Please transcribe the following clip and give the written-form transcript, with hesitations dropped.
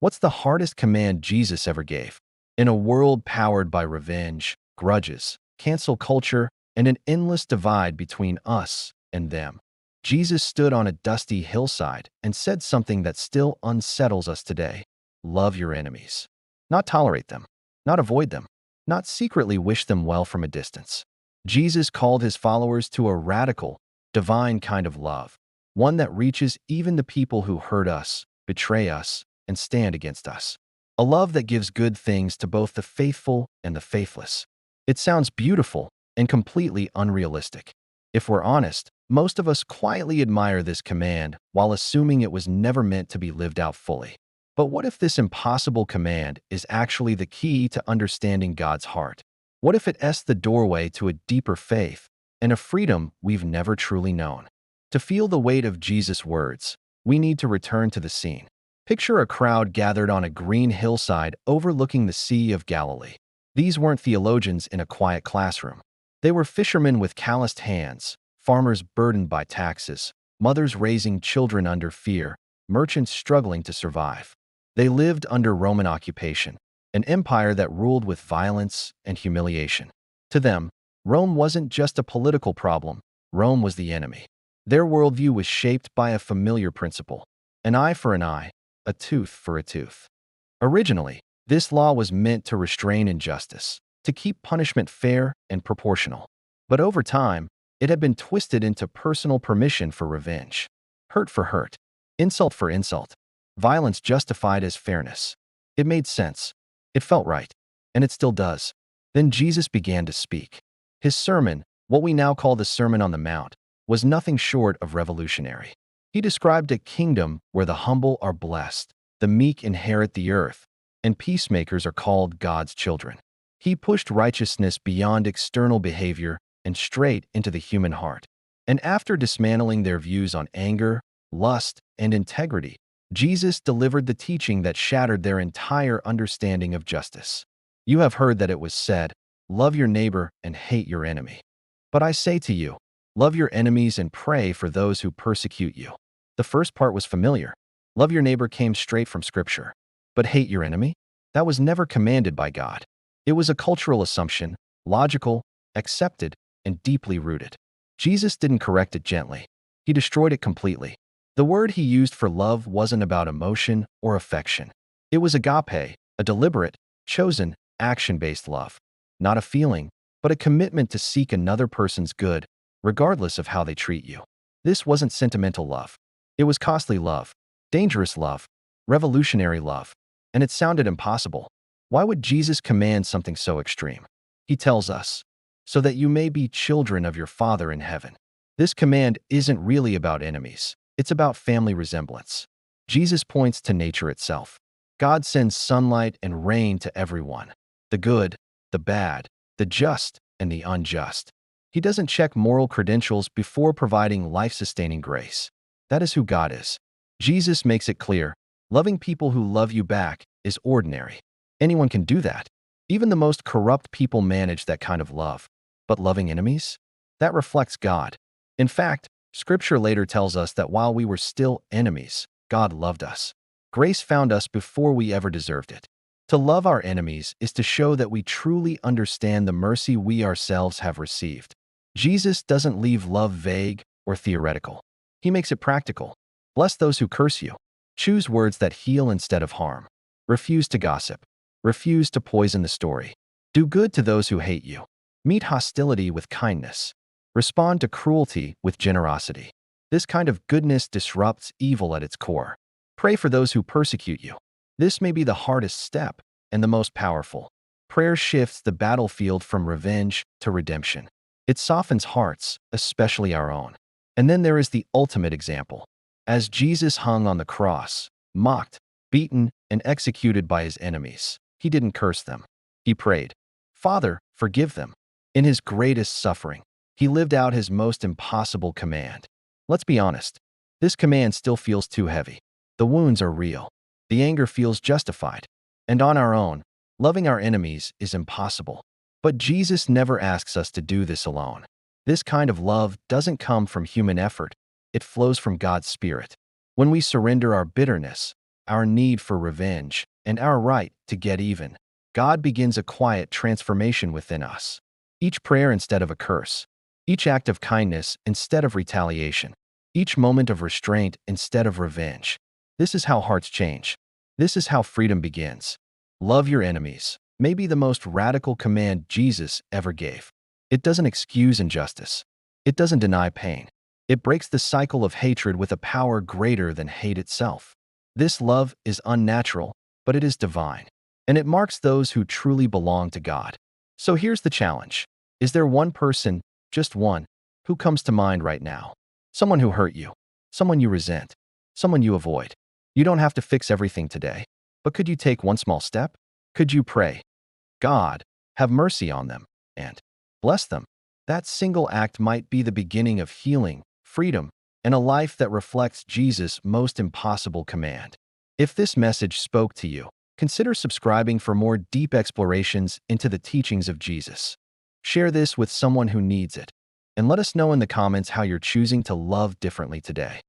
What's the hardest command Jesus ever gave? In a world powered by revenge, grudges, cancel culture, and an endless divide between us and them, Jesus stood on a dusty hillside and said something that still unsettles us today. Love your enemies. Not tolerate them. Not avoid them. Not secretly wish them well from a distance. Jesus called his followers to a radical, divine kind of love, one that reaches even the people who hurt us, betray us, and stand against us. A love that gives good things to both the faithful and the faithless. It sounds beautiful and completely unrealistic. If we're honest, most of us quietly admire this command while assuming it was never meant to be lived out fully. But what if this impossible command is actually the key to understanding God's heart? What if it's the doorway to a deeper faith and a freedom we've never truly known? To feel the weight of Jesus' words, we need to return to the scene. Picture a crowd gathered on a green hillside overlooking the Sea of Galilee. These weren't theologians in a quiet classroom. They were fishermen with calloused hands, farmers burdened by taxes, mothers raising children under fear, merchants struggling to survive. They lived under Roman occupation, an empire that ruled with violence and humiliation. To them, Rome wasn't just a political problem, Rome was the enemy. Their worldview was shaped by a familiar principle: an eye for an eye, a tooth for a tooth. Originally, this law was meant to restrain injustice, to keep punishment fair and proportional. But over time, it had been twisted into personal permission for revenge. Hurt for hurt, insult for insult, violence justified as fairness. It made sense. It felt right. And it still does. Then Jesus began to speak. His sermon, what we now call the Sermon on the Mount, was nothing short of revolutionary. He described a kingdom where the humble are blessed, the meek inherit the earth, and peacemakers are called God's children. He pushed righteousness beyond external behavior and straight into the human heart. And after dismantling their views on anger, lust, and integrity, Jesus delivered the teaching that shattered their entire understanding of justice. You have heard that it was said, "Love your neighbor and hate your enemy." But I say to you, love your enemies and pray for those who persecute you. The first part was familiar. Love your neighbor came straight from Scripture. But hate your enemy? That was never commanded by God. It was a cultural assumption, logical, accepted, and deeply rooted. Jesus didn't correct it gently. He destroyed it completely. The word he used for love wasn't about emotion or affection. It was agape, a deliberate, chosen, action-based love. Not a feeling, but a commitment to seek another person's good, regardless of how they treat you. This wasn't sentimental love. It was costly love, dangerous love, revolutionary love. And it sounded impossible. Why would Jesus command something so extreme? He tells us, "So that you may be children of your Father in heaven." This command isn't really about enemies. It's about family resemblance. Jesus points to nature itself. God sends sunlight and rain to everyone, the good, the bad, the just, and the unjust. He doesn't check moral credentials before providing life-sustaining grace. That is who God is. Jesus makes it clear, loving people who love you back is ordinary. Anyone can do that. Even the most corrupt people manage that kind of love. But loving enemies? That reflects God. In fact, Scripture later tells us that while we were still enemies, God loved us. Grace found us before we ever deserved it. To love our enemies is to show that we truly understand the mercy we ourselves have received. Jesus doesn't leave love vague or theoretical. He makes it practical. Bless those who curse you. Choose words that heal instead of harm. Refuse to gossip. Refuse to poison the story. Do good to those who hate you. Meet hostility with kindness. Respond to cruelty with generosity. This kind of goodness disrupts evil at its core. Pray for those who persecute you. This may be the hardest step and the most powerful. Prayer shifts the battlefield from revenge to redemption. It softens hearts, especially our own. And then there is the ultimate example. As Jesus hung on the cross, mocked, beaten, and executed by his enemies, he didn't curse them. He prayed, "Father, forgive them." In his greatest suffering, he lived out his most impossible command. Let's be honest, this command still feels too heavy. The wounds are real. The anger feels justified. And on our own, loving our enemies is impossible. But Jesus never asks us to do this alone. This kind of love doesn't come from human effort. It flows from God's Spirit. When we surrender our bitterness, our need for revenge, and our right to get even, God begins a quiet transformation within us. Each prayer instead of a curse, each act of kindness instead of retaliation, each moment of restraint instead of revenge. This is how hearts change. This is how freedom begins. Love your enemies may be the most radical command Jesus ever gave. It doesn't excuse injustice. It doesn't deny pain. It breaks the cycle of hatred with a power greater than hate itself. This love is unnatural, but it is divine, and it marks those who truly belong to God. So here's the challenge. Is there one person, just one, who comes to mind right now? Someone who hurt you, someone you resent, someone you avoid. You don't have to fix everything today, but could you take one small step? Could you pray, God, have mercy on them, and bless them? That single act might be the beginning of healing, freedom, and a life that reflects Jesus' most impossible command. If this message spoke to you, consider subscribing for more deep explorations into the teachings of Jesus. Share this with someone who needs it, and let us know in the comments how you're choosing to love differently today.